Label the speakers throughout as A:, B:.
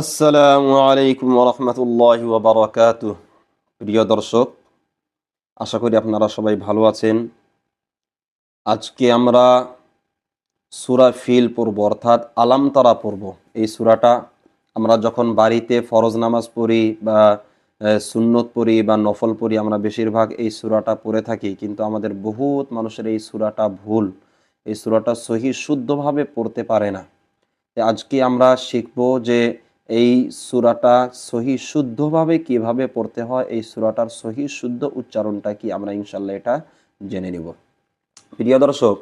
A: আসসালামু আলাইকুম ওরহমতুল্লাহি ওয়া বারাকাতুহু। প্রিয় দর্শক, আশা করি আপনারা সবাই ভালো আছেন। আজকে আমরা সূরা ফিল পড়ব, অর্থাৎ আলাম তারা পড়ব। এই সূরাটা আমরা যখন বাড়িতে ফরজ নামাজ পড়ি বা সুন্নত পড়ি বা নফল পড়ি, আমরা বেশিরভাগ এই সূরাটা পড়ে থাকি, কিন্তু আমাদের বহুত মানুষের এই সূরাটা ভুল। এই সূরাটা সহি শুদ্ধভাবে পড়তে পারে না। আজকে আমরা শিখব যে এই সূরাটা সহি শুদ্ধভাবে কিভাবে পড়তে হয়, এই সূরাটার সহি শুদ্ধ উচ্চারণটা কি, আমরা ইনশাল্লাহ এটা জেনে নিব। প্রিয় দর্শক,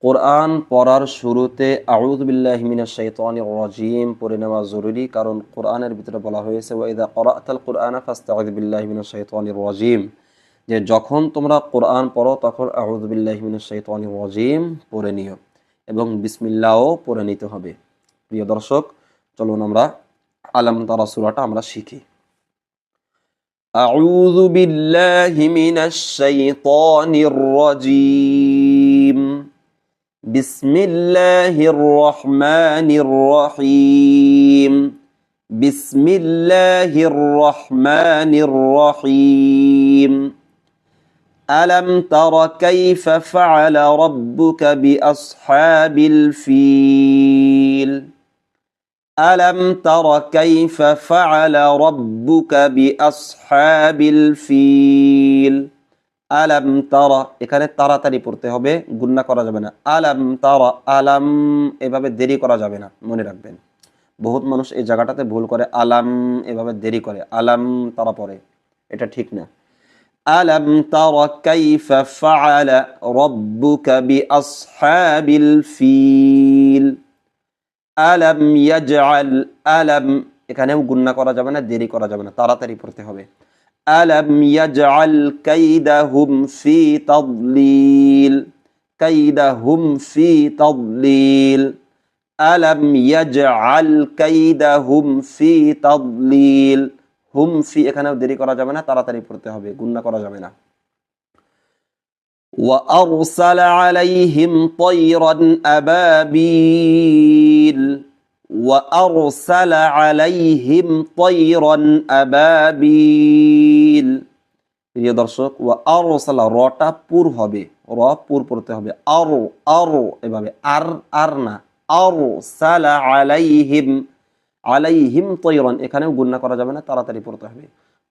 A: কোরআন পড়ার শুরুতে আউযু বিল্লাহি মিনাশ শাইতানির রাজিম পড়ে নেওয়া জরুরি, কারণ কোরআনের ভিতরে বলা হয়েছে ওয়া ইযা ক্বারা'তাল কুরআনা ফাসতা'ইয বিল্লাহি মিনাশ শাইতানির রাজিম, যে যখন তোমরা কোরআন পড়ো তখন আউযু বিল্লাহি মিনাশ শাইতানির রাজিম পড়ে নিও এবং বিসমিল্লাহও পড়ে নিতে হবে। প্রিয় দর্শক, চলুন আমরা আলাম তারা সূরাটা আমরা শিখি। আউযু বিল্লাহি মিনাশ শাইতানির রাজিম। বিসমিল্লাহির রহমানির রহিম। বিসমিল্লাহির রহমানির রহিম। আলাম তারা কাইফা ফাআলা রাব্বুকা বিআসহাবিল ফিল। আলাম তারা কাইফা ফাআলা রাব্বুকা বিআসহাবিল ফিল। আলাম তারা, এখানে তাড়াতাড়ি পড়তে হবে, গুন্না করা যাবে না। আলাম তারা, আলাম এভাবে দেরি করা যাবে না, মনে রাখবেন। বহুত মানুষ এই জায়গাটাতে ভুল করে, আলাম এভাবে দেরি করে, আলাম তারা পড়ে, এটা ঠিক না। আলাম তারা কাইফা ফাআলা রাব্বুকা বিআসহাবিল ফিল। আলাম ইয়াজআল, আলাম এখানেও গুন্না করা যাবে না, দেরি করা যাবে না, তাড়াতাড়ি পড়তে হবে। আলাম ইয়াজআল কাইদাহুম ফি তাদলিল। কাইদাহুম ফি তাদলিল। আলাম ইয়াজআল কাইদাহুম ফি তাদলিল। হুম ফি, এখানেও দেরি করা যাবে না, তাড়াতাড়ি পড়তে হবে, গুন্না করা যাবে না। وأرسل عليهم طيرا أبابيل। وأرسل عليهم طيرا أبابيل। প্রিয় দর্শক, ওয়ারসালা রটা পুর হবে, র পুর পড়তে হবে। আরো আরো এভাবে, আর আর না, আরো সালা আলাইহিম। আলাইহিম তৈরন, এখানেও গুন্না করা যাবে না, তাড়াতাড়ি পড়তে হবে।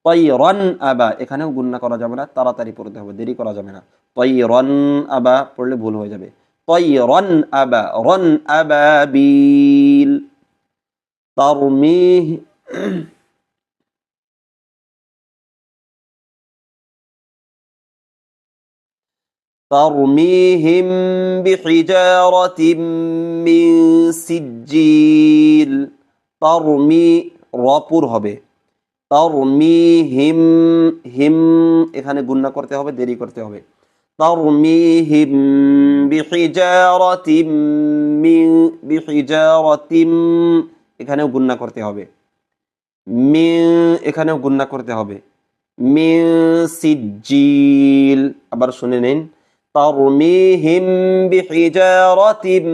A: তৈরন আবা, এখানেও গুন্না করা যাবে না, তাড়াতাড়ি পড়তে হবে, দেরি করা যাবে না। তৈরন আবা পড়লে ভুল হয়ে যাবে। তৈরন আবা, রন আবাবিল। তারমিহ তারমিহিম বিহিজারাতিম মিন সিজ্জিল। তারমি, রপুর হবে। তারমিহিম, হিম এখানে গুন্না করতে হবে, দেরি করতে হবে। তারমিহিম বিহিজারাতিম মিন, বিহিজারাতিম এখানেও গুন্না করতে হবে। মিন, এখানেও গুন্না করতে হবে। মিন সিজ্জিল, আবার শুনে নিন। তারমিহিম বিহিজারাতিম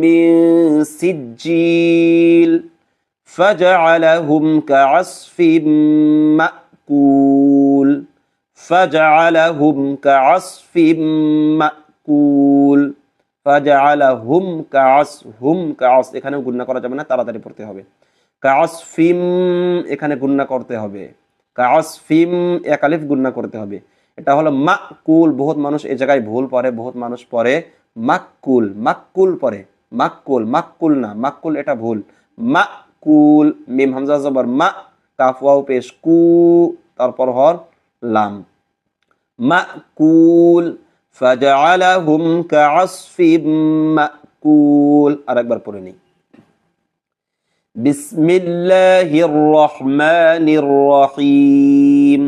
A: মিন সিজ্জিল ফাজআলাহুম কাআসফিম মাকুল। ফাজআলাহুম কাআসফিম মাকুল। ফাজআলাহুম কাআসহুম, কাআস এখানেও গুন্না করা যাবে না, তাড়াতাড়ি পড়তে হবে। কাআসফিম, এখানে গুন্না করতে হবে। কাআসফিম, এক আলিফ গুন্না করতে হবে। এটা হলো মাকুল। বহুত মানুষ এই জায়গায় ভুল পড়ে, বহুত মানুষ পড়ে মাক্কুল, মাক্কুল পড়ে, মাক্কুল, মাক্কুল না, মাক্কুল এটা ভুল। মাকুল, মিম হামজা জবর মা, কাফ ওয়াও পেশ কু, তারপর হর লাম। মাকুল। ফাজআলাহুম কাআসফিম মাকুল। আরেকবার পড়ে নিই। বিসমিল্লাহির রহমানির রহিম।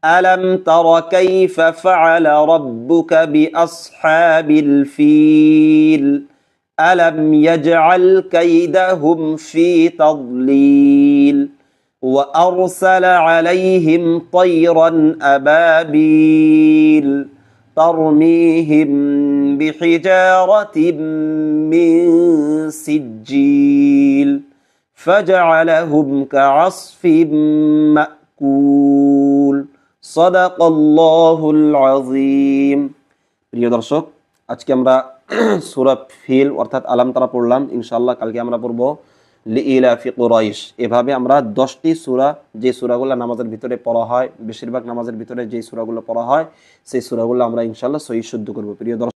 A: আলাম তারা কাইফা ফাআলা রাব্বুকা বিআসহাবিল ফিল। আলাম ইয়াজআল কাইদাহুম ফি তাদলিল। وأرسل عليهم طيرا أبابيل ترميهم بحجارة من سجيل فجعلهم كعصف مأكول صدق الله العظيم প্রিয় দর্শক আজকে আমরা সূরা ফিল অর্থাৎ আলাম তারা পড়লাম ইনশাআল্লাহ কালকে আমরা পড়ব লিইলাফি কুরাইশ এভাবে আমরা 10টি সূরা যে সূরাগুলো নামাজের ভিতরে পড়া হয় বেশিরভাগ নামাজের ভিতরে যে সূরাগুলো পড়া হয় সেই সূরাগুলো আমরা ইনশাআল্লাহ সহিহ শুদ্ধ করব প্রিয় দর্শক